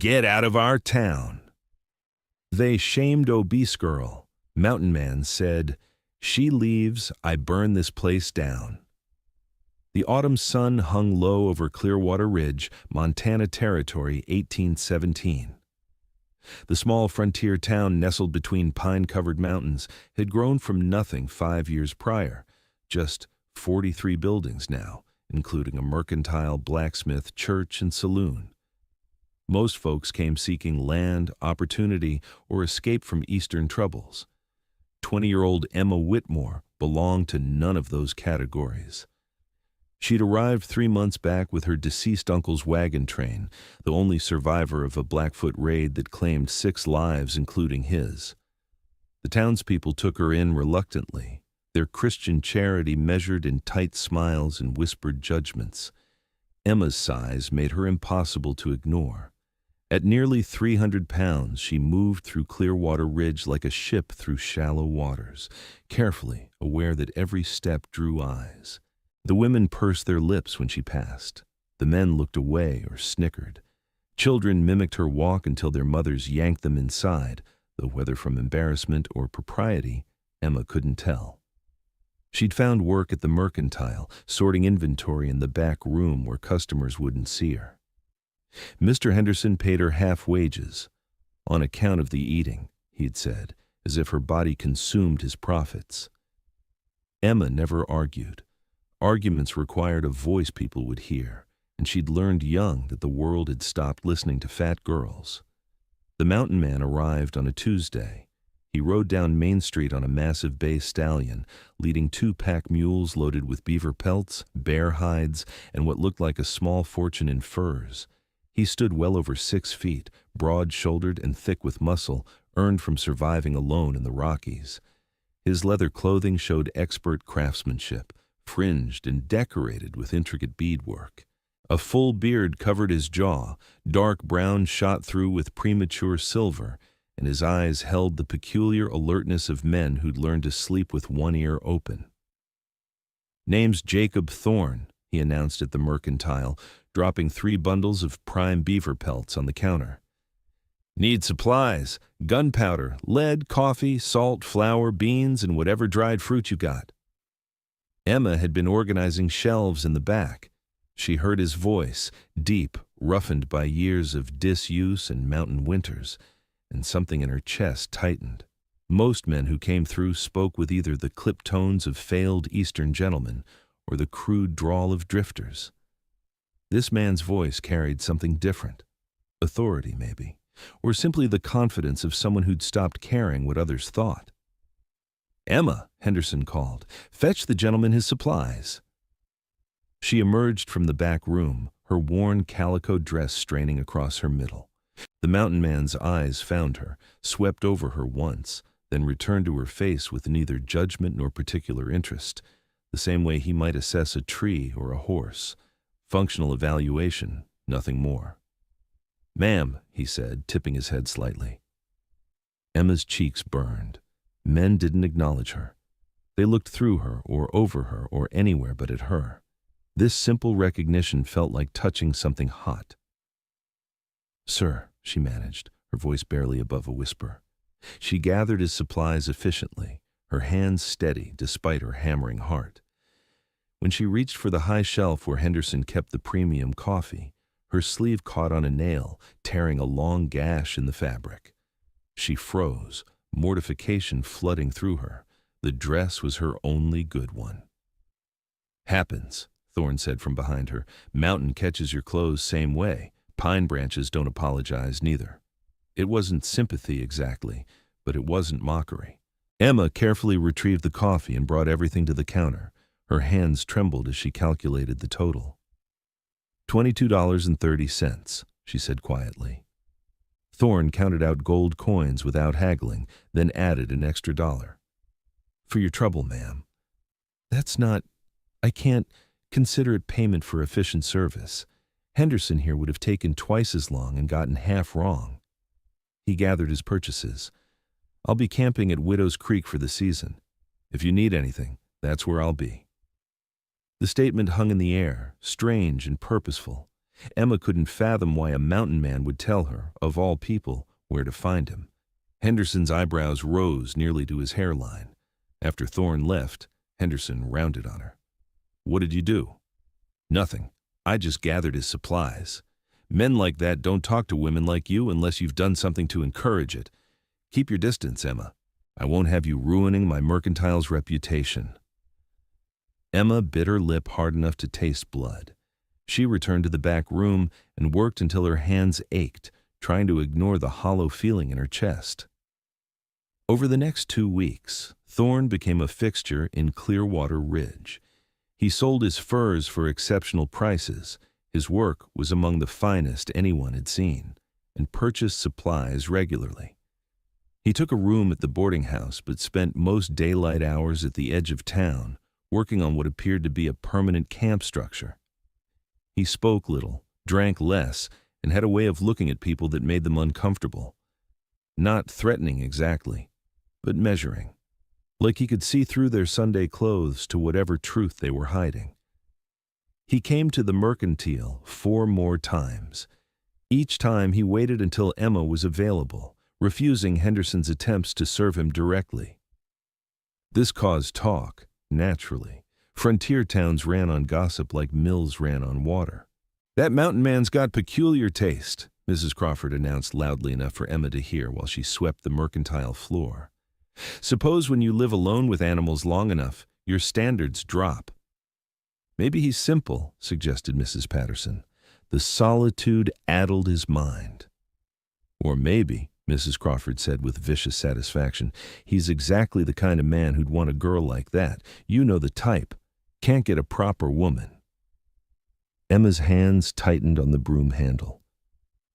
Get out of our town. They shamed Obese girl. Mountain Man said, she leaves, I burn this place down. The autumn sun hung low over Clearwater Ridge, Montana Territory, 1817. The small frontier town nestled between pine-covered mountains had grown from nothing 5 years prior, just 43 buildings now, including a mercantile, blacksmith, church, and saloon. Most folks came seeking land, opportunity, or escape from Eastern troubles. 20-year-old Emma Whitmore belonged to none of those categories. She'd arrived 3 months back with her deceased uncle's wagon train, the only survivor of a Blackfoot raid that claimed 6 lives, including his. The townspeople took her in reluctantly, their Christian charity measured in tight smiles and whispered judgments. Emma's size made her impossible to ignore. At nearly 300 pounds, she moved through Clearwater Ridge like a ship through shallow waters, carefully aware that every step drew eyes. The women pursed their lips when she passed. The men looked away or snickered. Children mimicked her walk until their mothers yanked them inside, though whether from embarrassment or propriety, Emma couldn't tell. She'd found work at the mercantile, sorting inventory in the back room where customers wouldn't see her. Mr. Henderson paid her half wages, on account of the eating, he'd said, as if her body consumed his profits. Emma never argued. Arguments required a voice people would hear, and she'd learned young that the world had stopped listening to fat girls. The mountain man arrived on a Tuesday. He rode down Main Street on a massive bay stallion, leading 2 pack mules loaded with beaver pelts, bear hides, and what looked like a small fortune in furs. He stood well over 6 feet, broad-shouldered and thick with muscle, earned from surviving alone in the Rockies. His leather clothing showed expert craftsmanship, fringed and decorated with intricate beadwork. A full beard covered his jaw, dark brown shot through with premature silver, and his eyes held the peculiar alertness of men who'd learned to sleep with one ear open. "Name's Jacob Thorne," he announced at the mercantile, dropping 3 bundles of prime beaver pelts on the counter. "Need supplies, gunpowder, lead, coffee, salt, flour, beans, and whatever dried fruit you got." Emma had been organizing shelves in the back. She heard his voice, deep, roughened by years of disuse and mountain winters, and something in her chest tightened. Most men who came through spoke with either the clipped tones of failed Eastern gentlemen or the crude drawl of drifters. This man's voice carried something different. Authority, maybe, or simply the confidence of someone who'd stopped caring what others thought. "Emma," Henderson called, "fetch the gentleman his supplies." She emerged from the back room, her worn calico dress straining across her middle. The mountain man's eyes found her, swept over her once, then returned to her face with neither judgment nor particular interest, the same way he might assess a tree or a horse. Functional evaluation, nothing more. "Ma'am," he said, tipping his head slightly. Emma's cheeks burned. Men didn't acknowledge her. They looked through her or over her or anywhere but at her. This simple recognition felt like touching something hot. "Sir," she managed, her voice barely above a whisper. She gathered his supplies efficiently, her hands steady despite her hammering heart. When she reached for the high shelf where Henderson kept the premium coffee, her sleeve caught on a nail, tearing a long gash in the fabric. She froze, mortification flooding through her. The dress was her only good one. "Happens," Thorne said from behind her. "Mountain catches your clothes same way. Pine branches don't apologize neither." It wasn't sympathy exactly, but it wasn't mockery. Emma carefully retrieved the coffee and brought everything to the counter. Her hands trembled as she calculated the total. $22.30, she said quietly. Thorne counted out gold coins without haggling, then added an extra $1. "For your trouble, ma'am." I can't consider it payment for efficient service. Henderson here would have taken twice as long and gotten half wrong." He gathered his purchases. "I'll be camping at Widow's Creek for the season. If you need anything, that's where I'll be." The statement hung in the air, strange and purposeful. Emma couldn't fathom why a mountain man would tell her, of all people, where to find him. Henderson's eyebrows rose nearly to his hairline. After Thorne left, Henderson rounded on her. "What did you do?" "Nothing. I just gathered his supplies. Men like that don't talk to women like you unless you've done something to encourage it. Keep your distance, Emma. I won't have you ruining my mercantile's reputation." Emma bit her lip hard enough to taste blood. She returned to the back room and worked until her hands ached, trying to ignore the hollow feeling in her chest. Over the next 2 weeks, Thorne became a fixture in Clearwater Ridge. He sold his furs for exceptional prices. His work was among the finest anyone had seen, and purchased supplies regularly. He took a room at the boarding house, but spent most daylight hours at the edge of town, working on what appeared to be a permanent camp structure. He spoke little, drank less, and had a way of looking at people that made them uncomfortable. Not threatening exactly, but measuring. Like he could see through their Sunday clothes to whatever truth they were hiding. He came to the mercantile 4 more times. Each time he waited until Emma was available, refusing Henderson's attempts to serve him directly. This caused talk, naturally. Frontier towns ran on gossip like mills ran on water. "That mountain man's got peculiar taste," Mrs. Crawford announced loudly enough for Emma to hear while she swept the mercantile floor. "Suppose when you live alone with animals long enough, your standards drop." "Maybe he's simple," suggested Mrs. Patterson. The solitude addled his mind. "Or maybe," Mrs. Crawford said with vicious satisfaction, "he's exactly the kind of man who'd want a girl like that. You know the type. Can't get a proper woman." Emma's hands tightened on the broom handle.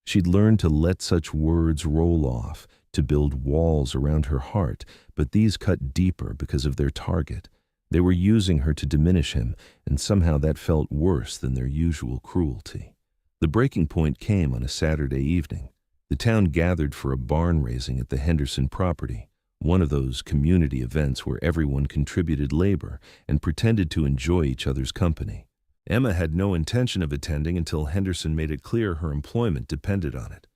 She'd learned to let such words roll off, to build walls around her heart, but these cut deeper because of their target. They were using her to diminish him, and somehow that felt worse than their usual cruelty. The breaking point came on a Saturday evening. The town gathered for a barn raising at the Henderson property, one of those community events where everyone contributed labor and pretended to enjoy each other's company. Emma had no intention of attending until Henderson made it clear her employment depended on it.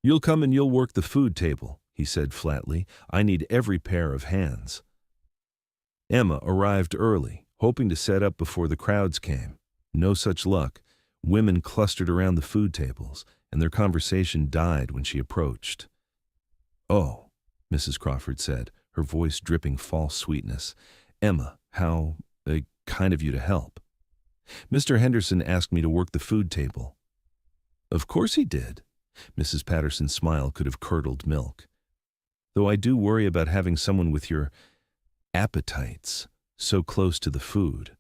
"You'll come and you'll work the food table," he said flatly. "I need every pair of hands." Emma arrived early, hoping to set up before the crowds came. No such luck. Women clustered around the food tables, and their conversation died when she approached. "Oh," Mrs. Crawford said, her voice dripping false sweetness. "Emma, how kind of you to help." "Mr. Henderson asked me to work the food table." "Of course he did." Mrs. Patterson's smile could have curdled milk. "Though I do worry about having someone with your appetites so close to the food.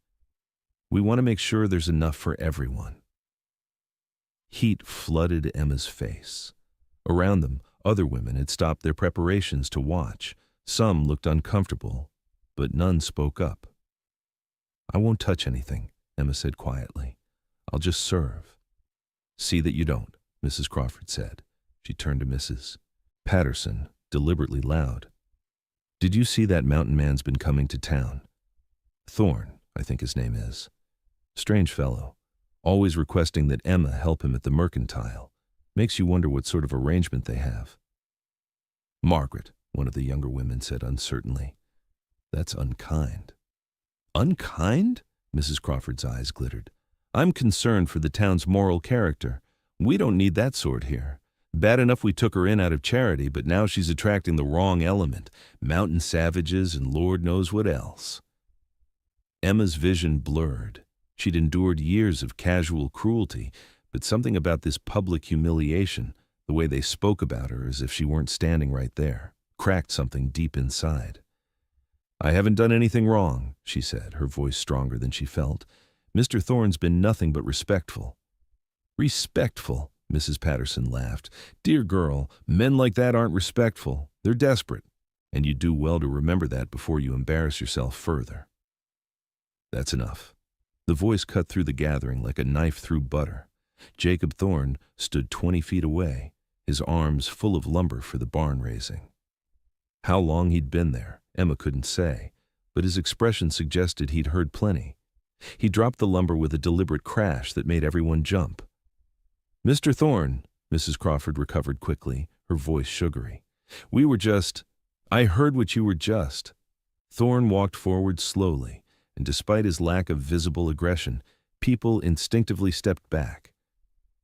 We want to make sure there's enough for everyone." Heat flooded Emma's face. Around them, other women had stopped their preparations to watch. Some looked uncomfortable, but none spoke up. "I won't touch anything," Emma said quietly. "I'll just serve." "See that you don't," Mrs. Crawford said. She turned to Mrs. Patterson, deliberately loud. "Did you see that mountain man's been coming to town? Thorne, I think his name is. Strange fellow. Always requesting that Emma help him at the mercantile. Makes you wonder what sort of arrangement they have." "Margaret," one of the younger women said uncertainly. "That's unkind." "Unkind?" Mrs. Crawford's eyes glittered. "I'm concerned for the town's moral character. We don't need that sort here. Bad enough we took her in out of charity, but now she's attracting the wrong element, mountain savages and Lord knows what else." Emma's vision blurred. She'd endured years of casual cruelty, but something about this public humiliation, the way they spoke about her as if she weren't standing right there, cracked something deep inside. "I haven't done anything wrong," she said, her voice stronger than she felt. "Mr. Thorne's been nothing but respectful." "Respectful?" Mrs. Patterson laughed. "Dear girl, men like that aren't respectful. They're desperate. And you do well to remember that before you embarrass yourself further." "That's enough." The voice cut through the gathering like a knife through butter. Jacob Thorne stood 20 feet away, his arms full of lumber for the barn raising. How long he'd been there, Emma couldn't say, but his expression suggested he'd heard plenty. He dropped the lumber with a deliberate crash that made everyone jump. "Mr. Thorne," Mrs. Crawford recovered quickly, her voice sugary. "We were just— I heard what you were just." Thorne walked forward slowly, and despite his lack of visible aggression, people instinctively stepped back.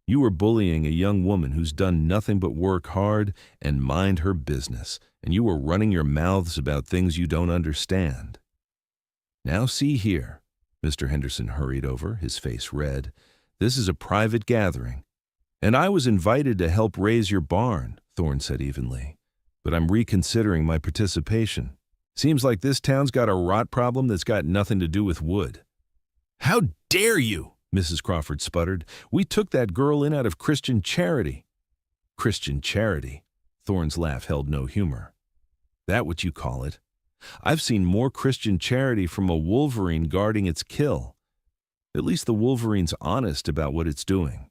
"You were bullying a young woman who's done nothing but work hard and mind her business, and you were running your mouths about things you don't understand." "Now see here," Mr. Henderson hurried over, his face red. "This is a private gathering." "And I was invited to help raise your barn," Thorne said evenly. "But I'm reconsidering my participation. Seems like this town's got a rot problem that's got nothing to do with wood." "How dare you!" Mrs. Crawford sputtered. "We took that girl in out of Christian charity." "Christian charity?" Thorne's laugh held no humor. "That what you call it? I've seen more Christian charity from a wolverine guarding its kill. At least the wolverine's honest about what it's doing."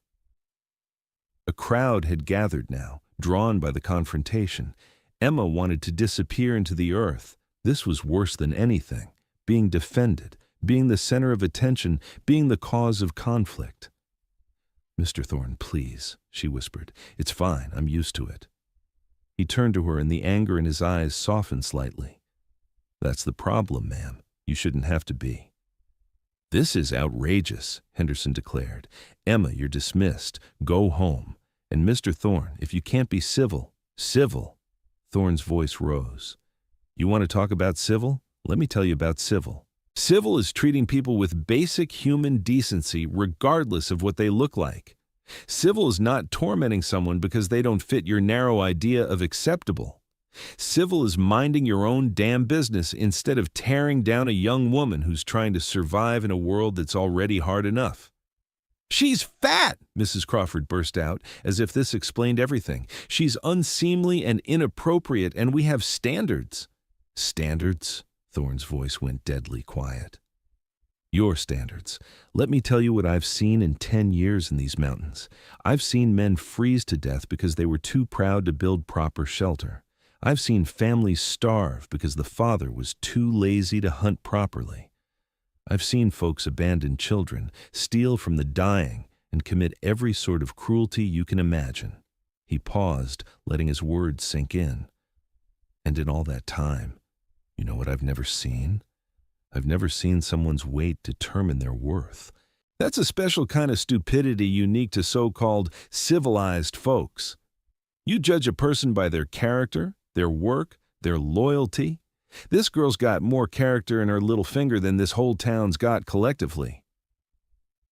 A crowd had gathered now, drawn by the confrontation. Emma wanted to disappear into the earth. This was worse than anything, being defended, being the center of attention, being the cause of conflict. "Mr. Thorne, please," she whispered. "It's fine, I'm used to it." He turned to her and the anger in his eyes softened slightly. "That's the problem, ma'am. You shouldn't have to be." "This is outrageous," Henderson declared. "Emma, you're dismissed. Go home. And Mr. Thorne, if you can't be civil, civil." Thorne's voice rose. "You want to talk about civil? Let me tell you about civil. Civil is treating people with basic human decency regardless of what they look like. Civil is not tormenting someone because they don't fit your narrow idea of acceptable. Civil is minding your own damn business instead of tearing down a young woman who's trying to survive in a world that's already hard enough." "She's fat!" Mrs. Crawford burst out, as if this explained everything. "She's unseemly and inappropriate, and we have standards." "Standards?" Thorne's voice went deadly quiet. "Your standards. Let me tell you what I've seen in 10 years in these mountains. I've seen men freeze to death because they were too proud to build proper shelter. I've seen families starve because the father was too lazy to hunt properly. I've seen folks abandon children, steal from the dying, and commit every sort of cruelty you can imagine." He paused, letting his words sink in. "And in all that time, you know what I've never seen? I've never seen someone's weight determine their worth. That's a special kind of stupidity unique to so-called civilized folks. You judge a person by their character, their work, their loyalty. This girl's got more character in her little finger than this whole town's got collectively."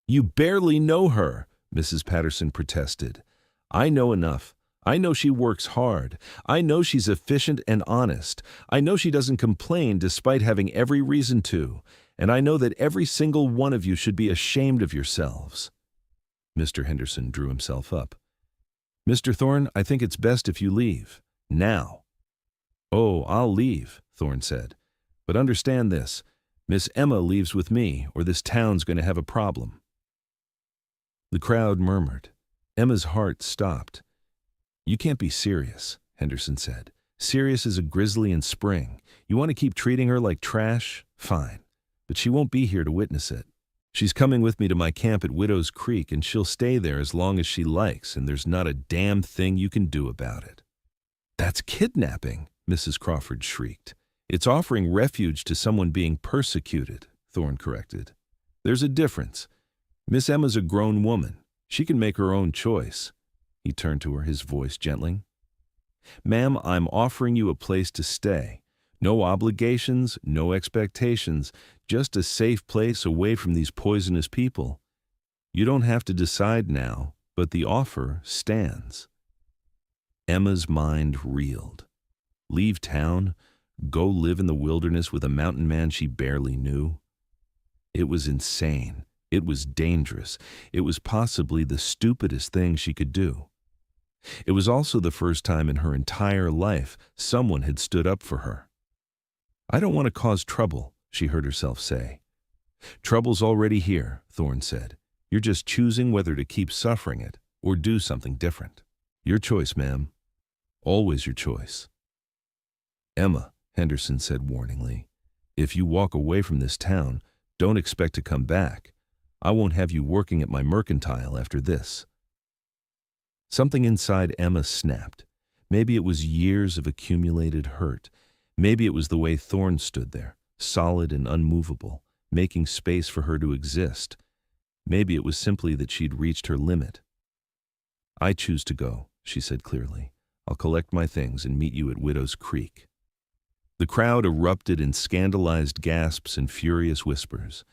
"You barely know her," Mrs. Patterson protested. "I know enough. I know she works hard. I know she's efficient and honest. I know she doesn't complain despite having every reason to. And I know that every single one of you should be ashamed of yourselves." Mr. Henderson drew himself up. "Mr. Thorne, I think it's best if you leave. Now." "Oh, I'll leave," Thorne said. "But understand this. Miss Emma leaves with me, or this town's going to have a problem." The crowd murmured. Emma's heart stopped. "You can't be serious," Henderson said. "Serious as a grizzly in spring. You want to keep treating her like trash? Fine. But she won't be here to witness it. She's coming with me to my camp at Widow's Creek, and she'll stay there as long as she likes, and there's not a damn thing you can do about it." "That's kidnapping," Mrs. Crawford shrieked. "It's offering refuge to someone being persecuted," Thorne corrected. "There's a difference. Miss Emma's a grown woman. She can make her own choice." He turned to her, his voice gentling. "Ma'am, I'm offering you a place to stay. No obligations, no expectations, just a safe place away from these poisonous people. You don't have to decide now, but the offer stands." Emma's mind reeled. Leave town? Go live in the wilderness with a mountain man she barely knew? It was insane. It was dangerous. It was possibly the stupidest thing she could do. It was also the first time in her entire life someone had stood up for her. "I don't want to cause trouble," she heard herself say. "Trouble's already here," Thorne said. "You're just choosing whether to keep suffering it or do something different. Your choice, ma'am. Always your choice." "Emma," Henderson said warningly, "if you walk away from this town, Don't expect to come back. I won't have you working at my mercantile after this." Something inside Emma snapped. Maybe it was years of accumulated hurt. Maybe it was the way Thorne stood there, solid and unmovable, making space for her to exist. Maybe it was simply that she'd reached her limit. "I choose to go," she said clearly. "I'll collect my things and meet you at Widow's Creek." The crowd erupted in scandalized gasps and furious whispers.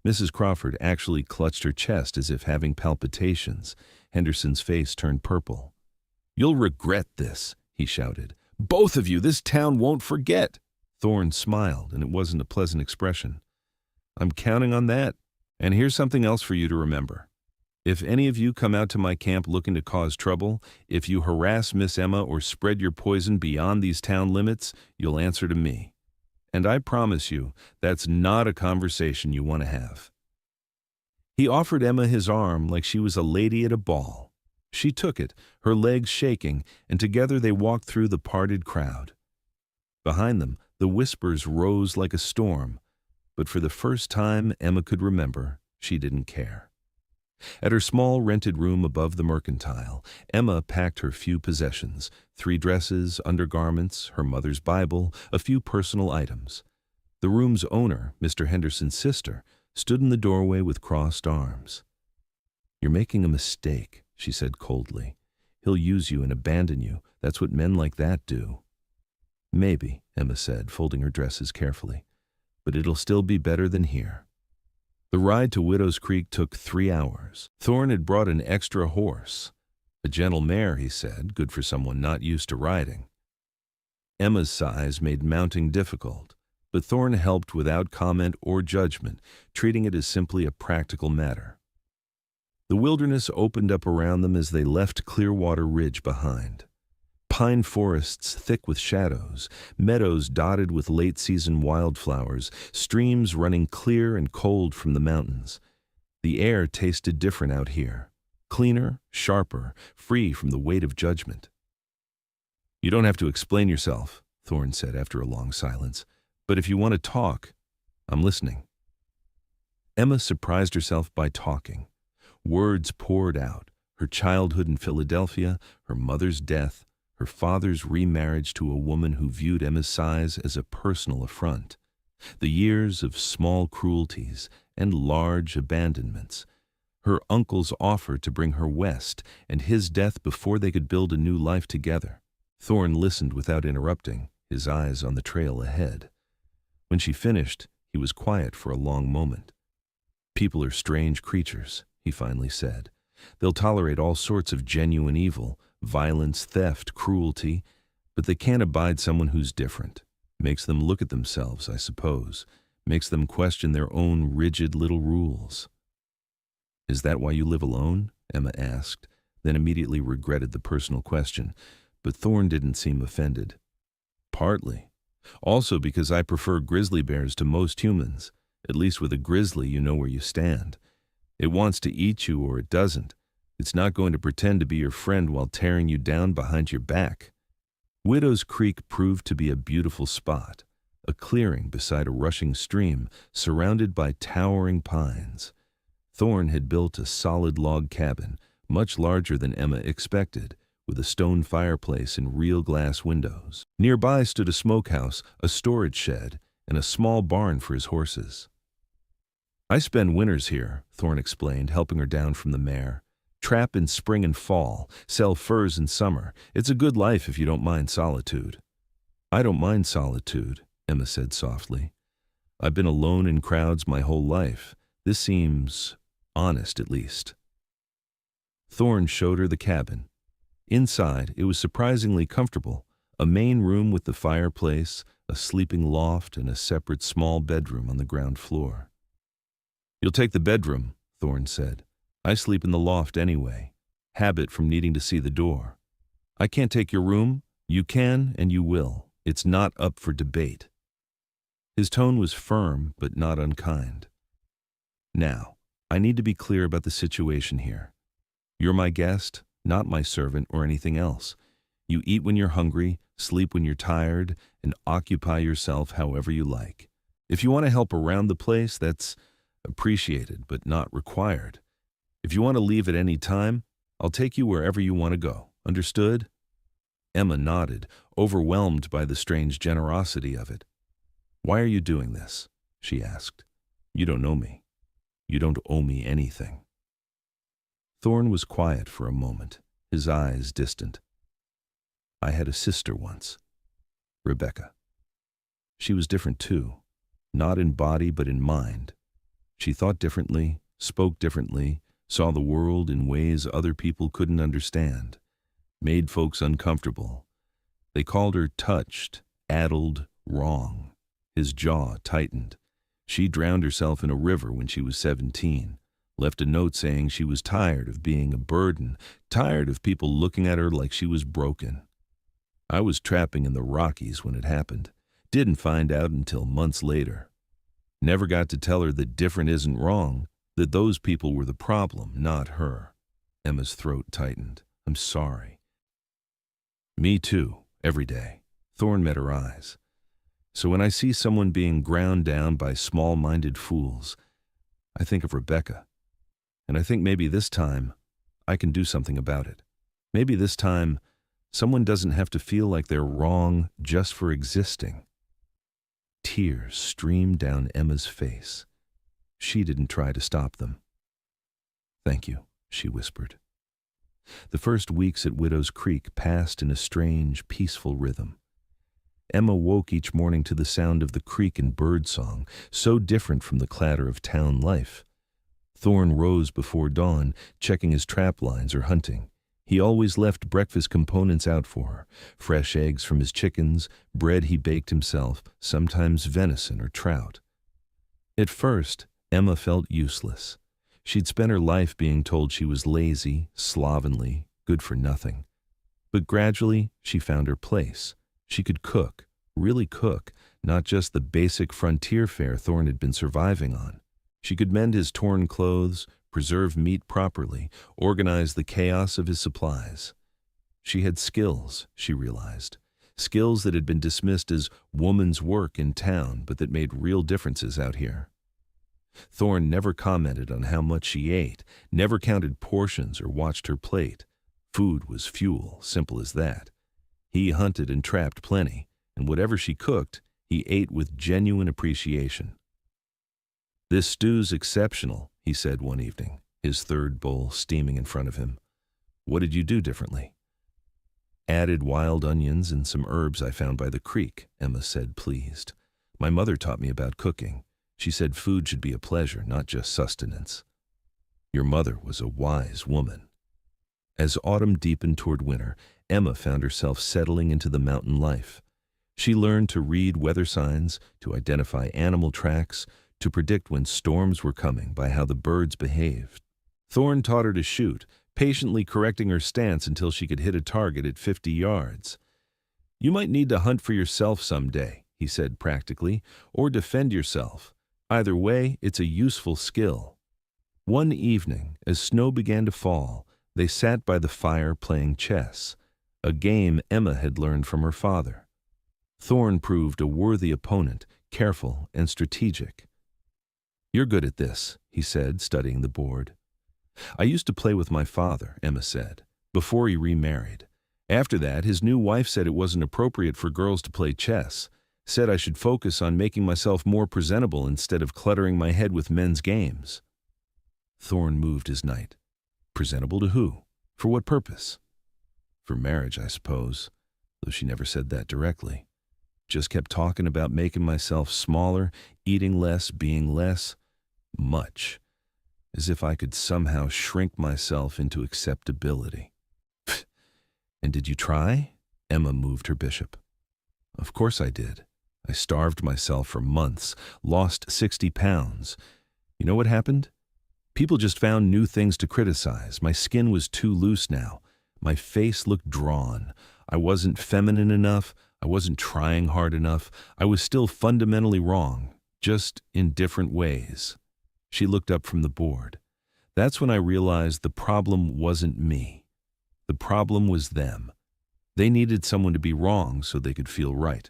Mrs. Crawford actually clutched her chest as if having palpitations. Henderson's face turned purple. "You'll regret this," he shouted. "Both of you, this town won't forget." Thorne smiled, and it wasn't a pleasant expression. "I'm counting on that. And here's something else for you to remember. If any of you come out to my camp looking to cause trouble, if you harass Miss Emma or spread your poison beyond these town limits, you'll answer to me. And I promise you, that's not a conversation you want to have." He offered Emma his arm like she was a lady at a ball. She took it, her legs shaking, and together they walked through the parted crowd. Behind them, the whispers rose like a storm, but for the first time Emma could remember, she didn't care. At her small rented room above the mercantile, Emma packed her few possessions, 3 dresses, undergarments, her mother's Bible, a few personal items. The room's owner, Mr. Henderson's sister, stood in the doorway with crossed arms. "You're making a mistake," she said coldly. "He'll use you and abandon you. That's what men like that do." "Maybe," Emma said, folding her dresses carefully. "But it'll still be better than here." The ride to Widow's Creek took 3 hours. Thorne had brought an extra horse. A gentle mare, he said, good for someone not used to riding. Emma's size made mounting difficult, but Thorne helped without comment or judgment, treating it as simply a practical matter. The wilderness opened up around them as they left Clearwater Ridge behind. Pine forests thick with shadows, meadows dotted with late-season wildflowers, streams running clear and cold from the mountains. The air tasted different out here, cleaner, sharper, free from the weight of judgment. "You don't have to explain yourself," Thorne said after a long silence. "But if you want to talk, I'm listening." Emma surprised herself by talking. Words poured out, her childhood in Philadelphia, her mother's death, her father's remarriage to a woman who viewed Emma's size as a personal affront, the years of small cruelties and large abandonments, her uncle's offer to bring her west, and his death before they could build a new life together. Thorne listened without interrupting, his eyes on the trail ahead. When she finished, he was quiet for a long moment. "People are strange creatures," he finally said. "They'll tolerate all sorts of genuine evil, violence, theft, cruelty, but they can't abide someone who's different. Makes them look at themselves, I suppose. Makes them question their own rigid little rules." "Is that why you live alone?" Emma asked, then immediately regretted the personal question, but Thorne didn't seem offended. "Partly. Also because I prefer grizzly bears to most humans. At least with a grizzly, you know where you stand. It wants to eat you or it doesn't. It's not going to pretend to be your friend while tearing you down behind your back." Widow's Creek proved to be a beautiful spot, a clearing beside a rushing stream surrounded by towering pines. Thorne had built a solid log cabin, much larger than Emma expected, with a stone fireplace and real glass windows. Nearby stood a smokehouse, a storage shed, and a small barn for his horses. "I spend winters here," Thorne explained, helping her down from the mare. "Trap in spring and fall, sell furs in summer. It's a good life if you don't mind solitude." "I don't mind solitude," Emma said softly. "I've been alone in crowds my whole life. This seems honest, at least." Thorne showed her the cabin. Inside, it was surprisingly comfortable. A main room with the fireplace, a sleeping loft, and a separate small bedroom on the ground floor. "You'll take the bedroom," Thorne said. "I sleep in the loft anyway. Habit from needing to see the door. I can't take your room. You can and you will. It's not up for debate." His tone was firm but not unkind. "Now, I need to be clear about the situation here. You're my guest, not my servant or anything else. You eat when you're hungry, sleep when you're tired, and occupy yourself however you like. If you want to help around the place, that's appreciated but not required. If you want to leave at any time, I'll take you wherever you want to go. Understood? Emma nodded, overwhelmed by the strange generosity of it. Why are you doing this? She asked. You don't know me. You don't owe me anything. Thorne was quiet for a moment, his eyes distant. I had a sister once, Rebecca. She was different too, not in body but in mind. She thought differently, spoke differently, saw the world in ways other people couldn't understand, made folks uncomfortable. They called her touched, addled, wrong. His jaw tightened. She drowned herself in a river when she was 17, left a note saying she was tired of being a burden, tired of people looking at her like she was broken. I was trapping in the Rockies when it happened. Didn't find out until months later. Never got to tell her that different isn't wrong, that those people were the problem, not her. Emma's throat tightened. I'm sorry. Me too, every day. Thorne met her eyes. So when I see someone being ground down by small-minded fools, I think of Rebecca. And I think maybe this time I can do something about it. Maybe this time someone doesn't have to feel like they're wrong just for existing. Tears streamed down Emma's face. She didn't try to stop them. Thank you, she whispered. The first weeks at Widow's Creek passed in a strange, peaceful rhythm. Emma woke each morning to the sound of the creek and birdsong, so different from the clatter of town life. Thorne rose before dawn, checking his trap lines or hunting. He always left breakfast components out for her, fresh eggs from his chickens, bread he baked himself, sometimes venison or trout. At first, Emma felt useless. She'd spent her life being told she was lazy, slovenly, good for nothing. But gradually, she found her place. She could cook, really cook, not just the basic frontier fare Thorne had been surviving on. She could mend his torn clothes, preserve meat properly, organize the chaos of his supplies. She had skills, she realized, skills that had been dismissed as woman's work in town, but that made real differences out here. Thorne never commented on how much she ate, never counted portions or watched her plate. Food was fuel, simple as that. He hunted and trapped plenty, and whatever she cooked, he ate with genuine appreciation. This stew's exceptional, he said one evening, his third bowl steaming in front of him. What did you do differently? Added wild onions and some herbs I found by the creek, Emma said, pleased. My mother taught me about cooking. She said food should be a pleasure, not just sustenance. Your mother was a wise woman. As autumn deepened toward winter, Emma found herself settling into the mountain life. She learned to read weather signs, to identify animal tracks, to predict when storms were coming by how the birds behaved. Thorne taught her to shoot, patiently correcting her stance until she could hit a target at 50 yards. You might need to hunt for yourself someday, he said practically, or defend yourself. Either way, it's a useful skill. One evening, as snow began to fall, they sat by the fire playing chess, a game Emma had learned from her father. Thorne proved a worthy opponent, careful and strategic. You're good at this, he said, studying the board. I used to play with my father, Emma said, before he remarried. After that, his new wife said it wasn't appropriate for girls to play chess, said I should focus on making myself more presentable instead of cluttering my head with men's games. Thorne moved his knight. Presentable to who? For what purpose? For marriage, I suppose, though she never said that directly. Just kept talking about making myself smaller, eating less, being less. Much. As if I could somehow shrink myself into acceptability. And did you try? Emma moved her bishop. Of course I did. I starved myself for months, lost 60 pounds. You know what happened? People just found new things to criticize. My skin was too loose now. My face looked drawn. I wasn't feminine enough. I wasn't trying hard enough. I was still fundamentally wrong, just in different ways. She looked up from the board. That's when I realized the problem wasn't me. The problem was them. They needed someone to be wrong so they could feel right.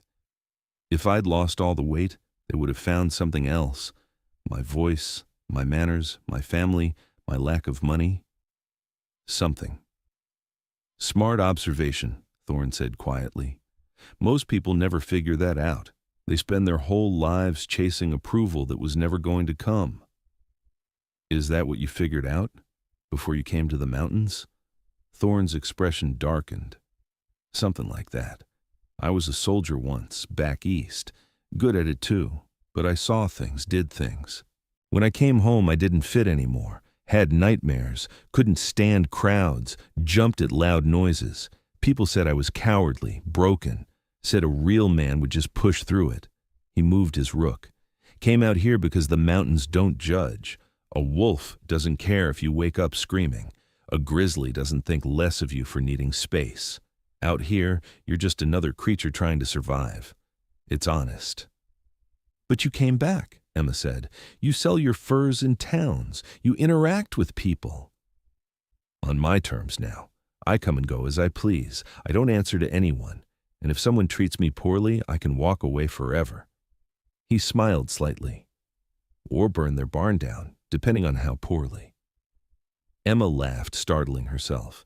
If I'd lost all the weight, they would have found something else. My voice, My manners, my family, my lack of money. Something. Smart observation, Thorne said quietly. Most people never figure that out. They spend their whole lives chasing approval that was never going to come. Is that what you figured out before you came to the mountains? Thorne's expression darkened. Something like that. I was a soldier once, back east. Good at it too, but I saw things, did things. When I came home, I didn't fit anymore. Had nightmares, couldn't stand crowds, jumped at loud noises. People said I was cowardly, broken, said a real man would just push through it. He moved his rook. Came out here because the mountains don't judge. A wolf doesn't care if you wake up screaming. A grizzly doesn't think less of you for needing space. Out here, you're just another creature trying to survive. It's honest. But you came back, Emma said. You sell your furs in towns. You interact with people. On my terms now. I come and go as I please. I don't answer to anyone. And if someone treats me poorly, I can walk away forever. He smiled slightly. Or burn their barn down, depending on how poorly. Emma laughed, startling herself.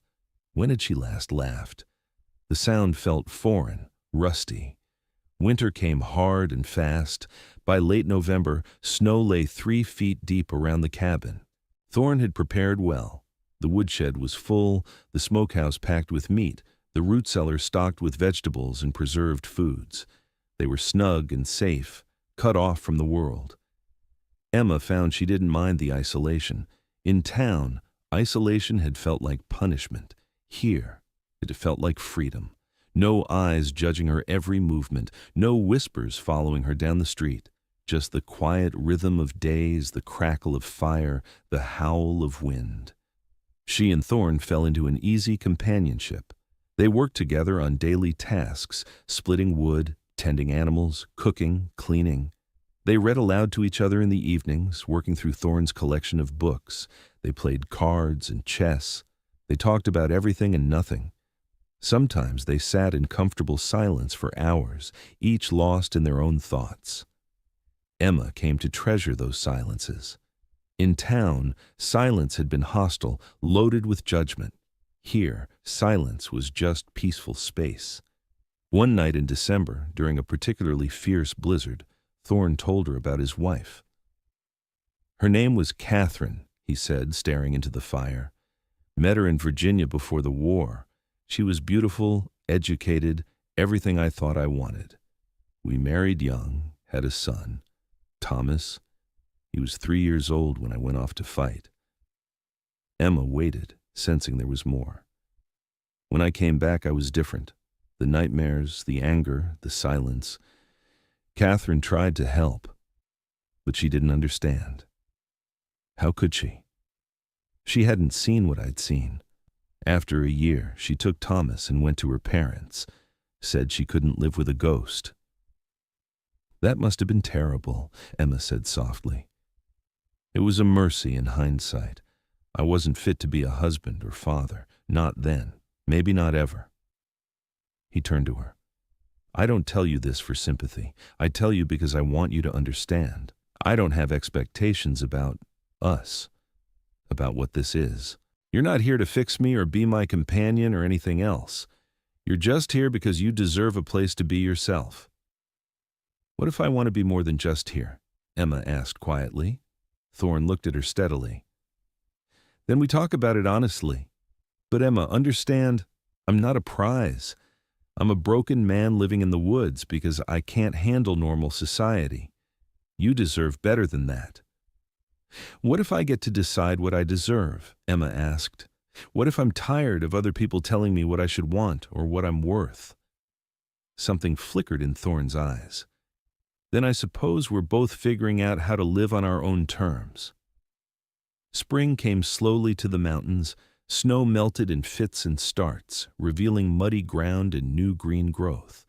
When had she last laughed? The sound felt foreign, rusty. Winter came hard and fast. By late November, snow lay 3 feet deep around the cabin. Thorne had prepared well. The woodshed was full, the smokehouse packed with meat, the root cellar stocked with vegetables and preserved foods. They were snug and safe, cut off from the world. Emma found she didn't mind the isolation. In town, isolation had felt like punishment. Here, it felt like freedom. No eyes judging her every movement, no whispers following her down the street. Just the quiet rhythm of days, the crackle of fire, the howl of wind. She and Thorne fell into an easy companionship. They worked together on daily tasks, splitting wood, tending animals, cooking, cleaning. They read aloud to each other in the evenings, working through Thorne's collection of books. They played cards and chess. They talked about everything and nothing. Sometimes they sat in comfortable silence for hours, each lost in their own thoughts. Emma came to treasure those silences. In town, silence had been hostile, loaded with judgment. Here, silence was just peaceful space. One night in December, during a particularly fierce blizzard, Thorne told her about his wife. Her name was Catherine, he said, staring into the fire. Met her in Virginia before the war. She was beautiful, educated, everything I thought I wanted. We married young, had a son, Thomas. He was 3 years old when I went off to fight. Emma waited, sensing there was more. When I came back, I was different. The nightmares, the anger, the silence. Catherine tried to help, but she didn't understand. How could she? She hadn't seen what I'd seen. After a year, she took Thomas and went to her parents, said she couldn't live with a ghost. That must have been terrible, Emma said softly. It was a mercy in hindsight. I wasn't fit to be a husband or father, not then, maybe not ever. He turned to her. I don't tell you this for sympathy. I tell you because I want you to understand. I don't have expectations about us, about what this is. You're not here to fix me or be my companion or anything else. You're just here because you deserve a place to be yourself. What if I want to be more than just here? Emma asked quietly. Thorne looked at her steadily. Then we talk about it honestly. But Emma, understand, I'm not a prize. I'm a broken man living in the woods because I can't handle normal society. You deserve better than that. What if I get to decide what I deserve? Emma asked. What if I'm tired of other people telling me what I should want or what I'm worth? Something flickered in Thorne's eyes. Then I suppose we're both figuring out how to live on our own terms. Spring came slowly to the mountains. Snow melted in fits and starts, revealing muddy ground and new green growth.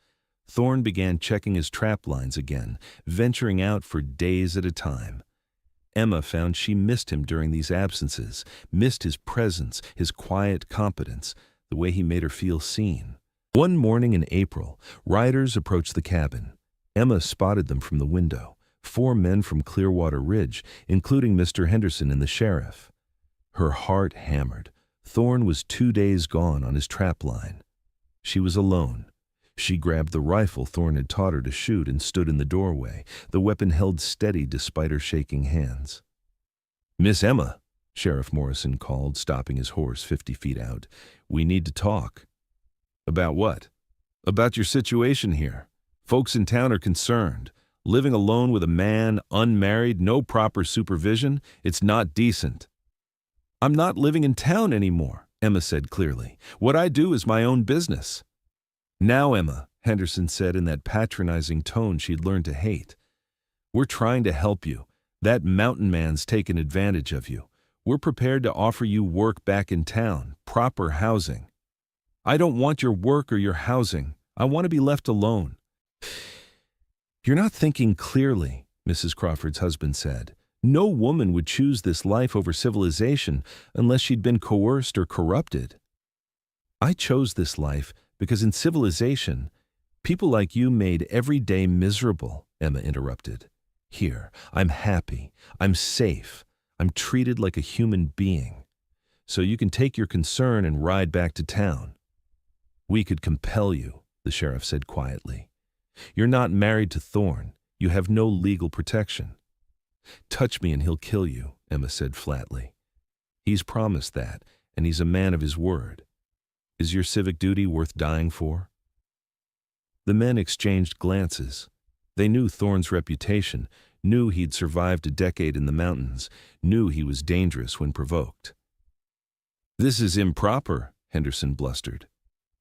Thorne began checking his trap lines again, venturing out for days at a time. Emma found she missed him during these absences, missed his presence, his quiet competence, the way he made her feel seen. One morning in April, riders approached the cabin. Emma spotted them from the window. 4 men from Clearwater Ridge, including Mr. Henderson and the sheriff. Her heart hammered. Thorne was 2 days gone on his trap line. She was alone. She grabbed the rifle Thorne had taught her to shoot and stood in the doorway, the weapon held steady despite her shaking hands. "Miss Emma," Sheriff Morrison called, stopping his horse 50 feet out. "We need to talk." "About what?" "About your situation here. Folks in town are concerned. Living alone with a man, unmarried, no proper supervision, it's not decent." "I'm not living in town anymore," Emma said clearly. "What I do is my own business." "Now, Emma," Henderson said in that patronizing tone she'd learned to hate, "we're trying to help you. That mountain man's taken advantage of you. We're prepared to offer you work back in town, proper housing." "I don't want your work or your housing. I want to be left alone." "You're not thinking clearly," Mrs. Crawford's husband said. "No woman would choose this life over civilization unless she'd been coerced or corrupted." "I chose this life because in civilization, people like you made every day miserable," Emma interrupted. "Here, I'm happy. I'm safe. I'm treated like a human being. So you can take your concern and ride back to town." "We could compel you," the sheriff said quietly. "You're not married to Thorne. You have no legal protection." "Touch me and he'll kill you," Emma said flatly. "He's promised that, and he's a man of his word. Is your civic duty worth dying for?" The men exchanged glances. They knew Thorne's reputation, knew he'd survived a decade in the mountains, knew he was dangerous when provoked. "This is improper," Henderson blustered.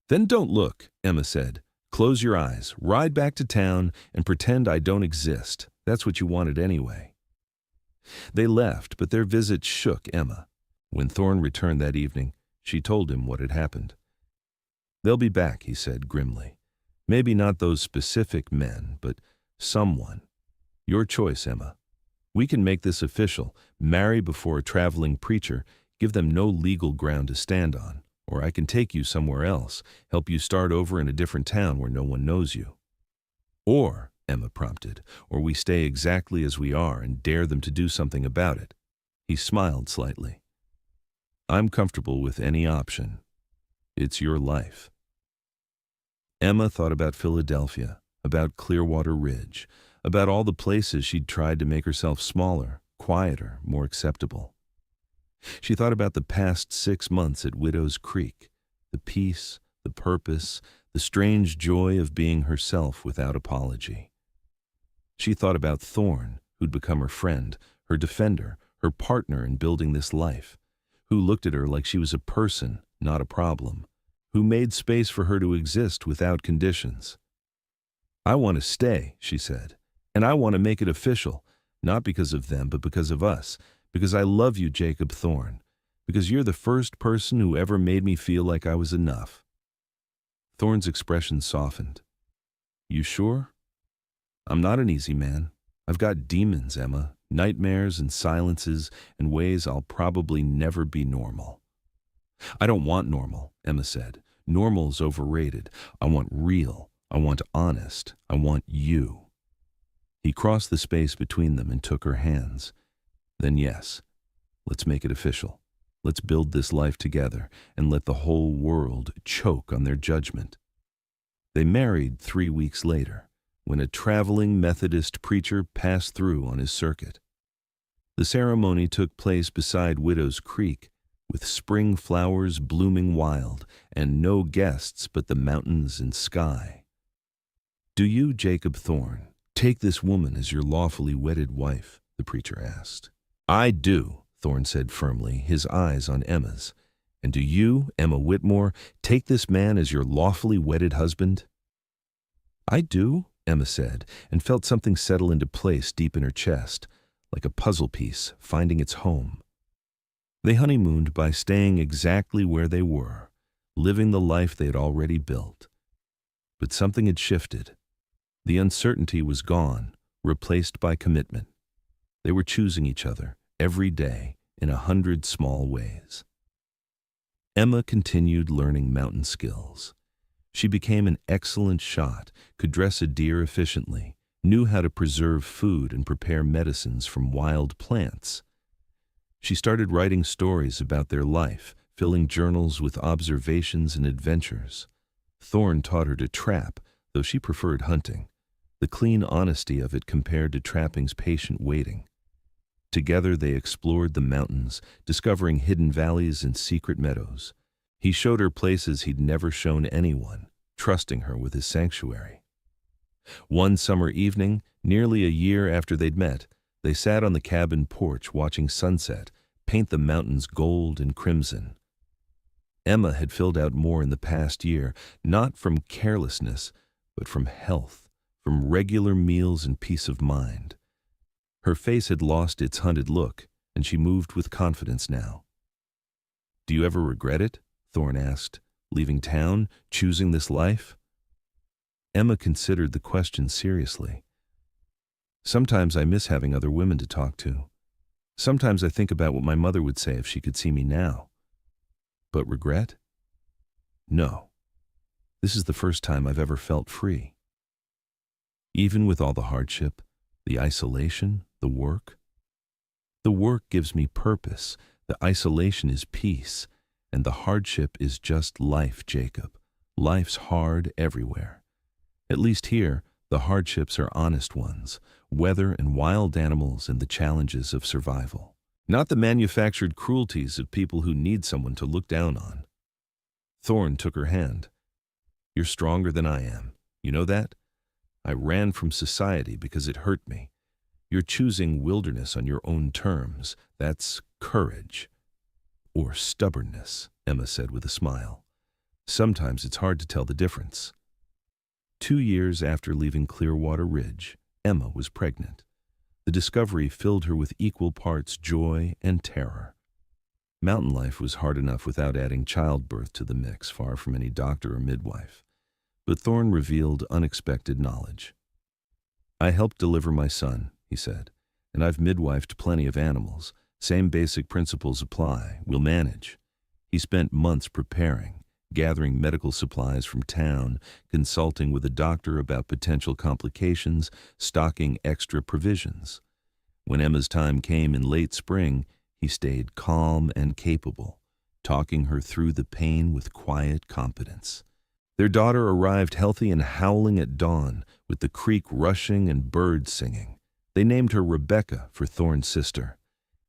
"Then don't look," Emma said. "Close your eyes, ride back to town, and pretend I don't exist. That's what you wanted anyway." They left, but their visit shook Emma. When Thorne returned that evening, she told him what had happened. "They'll be back," he said grimly. "Maybe not those specific men, but someone. Your choice, Emma. We can make this official, marry before a traveling preacher, give them no legal ground to stand on. Or I can take you somewhere else, help you start over in a different town where no one knows you." "Or," Emma prompted, "or we stay exactly as we are and dare them to do something about it." He smiled slightly. "I'm comfortable with any option. It's your life." Emma thought about Philadelphia, about Clearwater Ridge, about all the places she'd tried to make herself smaller, quieter, more acceptable. She thought about the past 6 months at Widow's Creek, the peace, the purpose, the strange joy of being herself without apology. She thought about Thorne, who'd become her friend, her defender, her partner in building this life, who looked at her like she was a person, not a problem, who made space for her to exist without conditions. "I want to stay," she said, "and I want to make it official, not because of them, but because of us, because I love you, Jacob Thorne, because you're the first person who ever made me feel like I was enough." Thorne's expression softened. "You sure?" "I'm not an easy man. I've got demons, Emma, nightmares and silences and ways I'll probably never be normal." "I don't want normal," Emma said. "Normal's overrated. I want real. I want honest. I want you." He crossed the space between them and took her hands. "Then yes, let's make it official. Let's build this life together and let the whole world choke on their judgment." They married 3 weeks later, when a traveling Methodist preacher passed through on his circuit. The ceremony took place beside Widow's Creek, with spring flowers blooming wild and no guests but the mountains and sky. "Do you, Jacob Thorne, take this woman as your lawfully wedded wife?" the preacher asked. "I do," Thorne said firmly, his eyes on Emma's. "And do you, Emma Whitmore, take this man as your lawfully wedded husband?" "I do," Emma said, and felt something settle into place deep in her chest, like a puzzle piece finding its home. They honeymooned by staying exactly where they were, living the life they had already built. But something had shifted. The uncertainty was gone, replaced by commitment. They were choosing each other every day in 100 small ways. Emma continued learning mountain skills. She became an excellent shot, could dress a deer efficiently, knew how to preserve food and prepare medicines from wild plants. She started writing stories about their life, filling journals with observations and adventures. Thorn taught her to trap, though she preferred hunting, the clean honesty of it compared to trapping's patient waiting. Together they explored the mountains, discovering hidden valleys and secret meadows. He showed her places he'd never shown anyone, trusting her with his sanctuary. One summer evening, nearly a year after they'd met, they sat on the cabin porch watching sunset paint the mountains gold and crimson. Emma had filled out more in the past year, not from carelessness, but from health, from regular meals and peace of mind. Her face had lost its hunted look, and she moved with confidence now. "Do you ever regret it?" Thorn asked. "Leaving town, choosing this life?" Emma considered the question seriously. "Sometimes I miss having other women to talk to. Sometimes I think about what my mother would say if she could see me now. But regret? No. This is the first time I've ever felt free. Even with all the hardship, the isolation, the work. The work gives me purpose, the isolation is peace, and the hardship is just life, Jacob. Life's hard everywhere. At least here, the hardships are honest ones, weather and wild animals and the challenges of survival. Not the manufactured cruelties of people who need someone to look down on." Thorn took her hand. "You're stronger than I am. You know that? I ran from society because it hurt me. You're choosing wilderness on your own terms. That's courage. Or stubbornness," Emma said with a smile. "Sometimes it's hard to tell the difference." 2 years after leaving Clearwater Ridge, Emma was pregnant. The discovery filled her with equal parts joy and terror. Mountain life was hard enough without adding childbirth to the mix, far from any doctor or midwife. But Thorn revealed unexpected knowledge. "I helped deliver my son," he said, "and I've midwifed plenty of animals. Same basic principles apply. We'll manage." He spent months preparing, gathering medical supplies from town, consulting with a doctor about potential complications, stocking extra provisions. When Emma's time came in late spring, he stayed calm and capable, talking her through the pain with quiet competence. Their daughter arrived healthy and howling at dawn, with the creek rushing and birds singing. They named her Rebecca for Thorn's sister.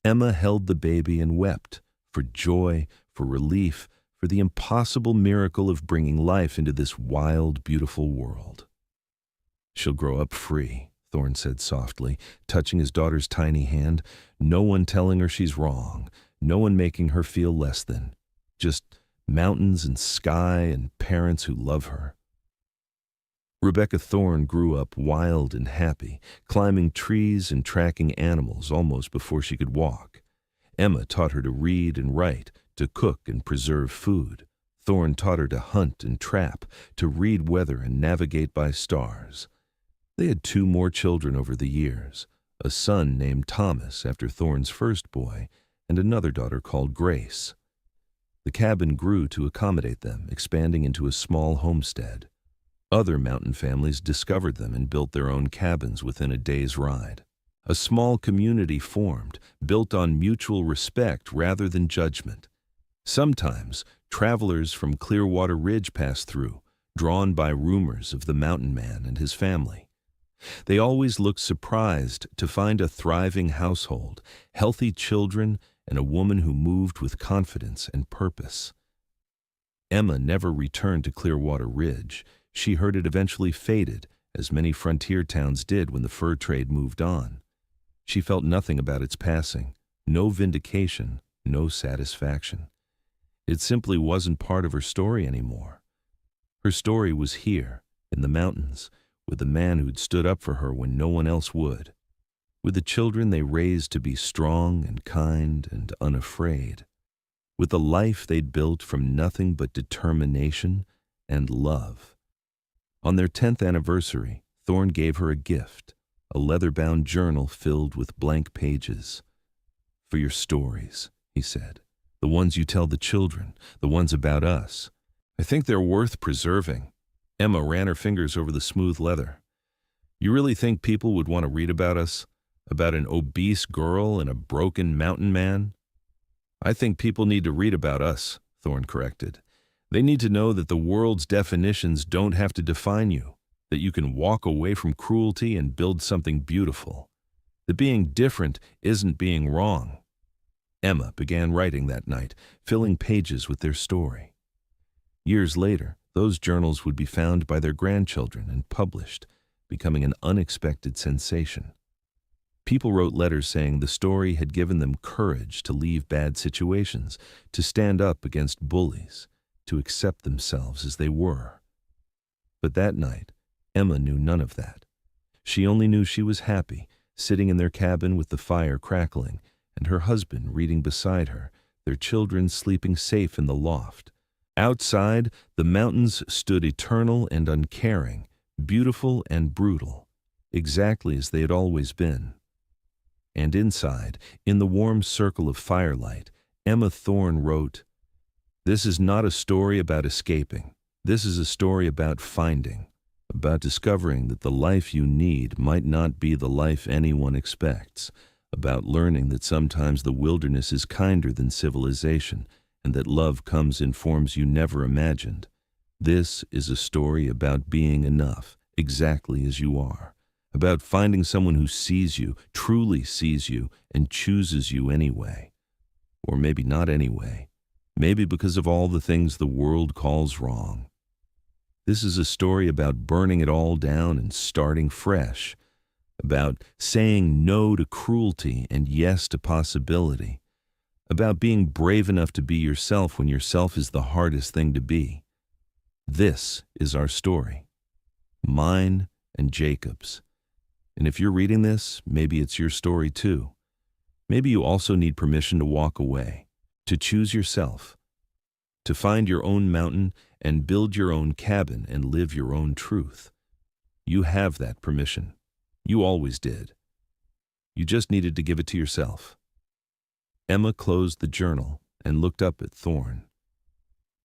Emma held the baby and wept, for joy, for relief, for the impossible miracle of bringing life into this wild, beautiful world. "She'll grow up free," Thorn said softly, touching his daughter's tiny hand. "No one telling her she's wrong, no one making her feel less than. Just mountains and sky and parents who love her." Rebecca Thorn grew up wild and happy, climbing trees and tracking animals almost before she could walk. Emma taught her to read and write, to cook and preserve food. Thorn taught her to hunt and trap, to read weather and navigate by stars. They had 2 more children over the years, a son named Thomas after Thorn's first boy, and another daughter called Grace. The cabin grew to accommodate them, expanding into a small homestead. Other mountain families discovered them and built their own cabins within a day's ride. A small community formed, built on mutual respect rather than judgment. Sometimes, travelers from Clearwater Ridge passed through, drawn by rumors of the mountain man and his family. They always looked surprised to find a thriving household, healthy children, and a woman who moved with confidence and purpose. Emma never returned to Clearwater Ridge. She heard it eventually faded, as many frontier towns did when the fur trade moved on. She felt nothing about its passing, no vindication, no satisfaction. It simply wasn't part of her story anymore. Her story was here, in the mountains, with the man who'd stood up for her when no one else would, with the children they raised to be strong and kind and unafraid, with the life they'd built from nothing but determination and love. On their 10th anniversary, Thorn gave her a gift, a leather-bound journal filled with blank pages. "For your stories," he said. "The ones you tell the children, the ones about us. I think they're worth preserving." Emma ran her fingers over the smooth leather. You really think people would want to read about us? About an obese girl and a broken mountain man? I think people need to read about us, Thorne corrected. They need to know that the world's definitions don't have to define you, that you can walk away from cruelty and build something beautiful. That being different isn't being wrong. Emma began writing that night, filling pages with their story. Years later, those journals would be found by their grandchildren and published, becoming an unexpected sensation. People wrote letters saying the story had given them courage to leave bad situations, to stand up against bullies, to accept themselves as they were. But that night, Emma knew none of that. She only knew she was happy, sitting in their cabin with the fire crackling, and her husband reading beside her, their children sleeping safe in the loft. Outside, the mountains stood eternal and uncaring, beautiful and brutal, exactly as they had always been. And inside, in the warm circle of firelight, Emma Thorne wrote, "This is not a story about escaping. This is a story about finding, about discovering that the life you need might not be the life anyone expects, about learning that sometimes the wilderness is kinder than civilization, and that love comes in forms you never imagined. This is a story about being enough, exactly as you are, about finding someone who sees you, truly sees you, and chooses you anyway. Or maybe not anyway. Maybe because of all the things the world calls wrong. This is a story about burning it all down and starting fresh, about saying no to cruelty and yes to possibility, about being brave enough to be yourself when yourself is the hardest thing to be. This is our story. Mine and Jacob's. And if you're reading this, maybe it's your story too. Maybe you also need permission to walk away, to choose yourself, to find your own mountain and build your own cabin and live your own truth. You have that permission. You always did. You just needed to give it to yourself." Emma closed the journal and looked up at Thorne.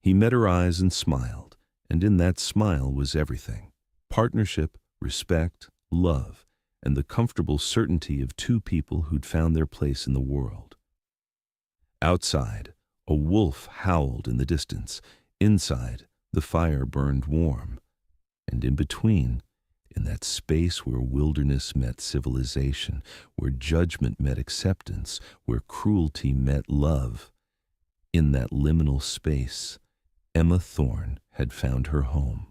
He met her eyes and smiled, and in that smile was everything: partnership, respect, love, and the comfortable certainty of two people who'd found their place in the world. Outside, a wolf howled in the distance. Inside, the fire burned warm. And in between, in that space where wilderness met civilization, where judgment met acceptance, where cruelty met love, in that liminal space, Emma Thorne had found her home.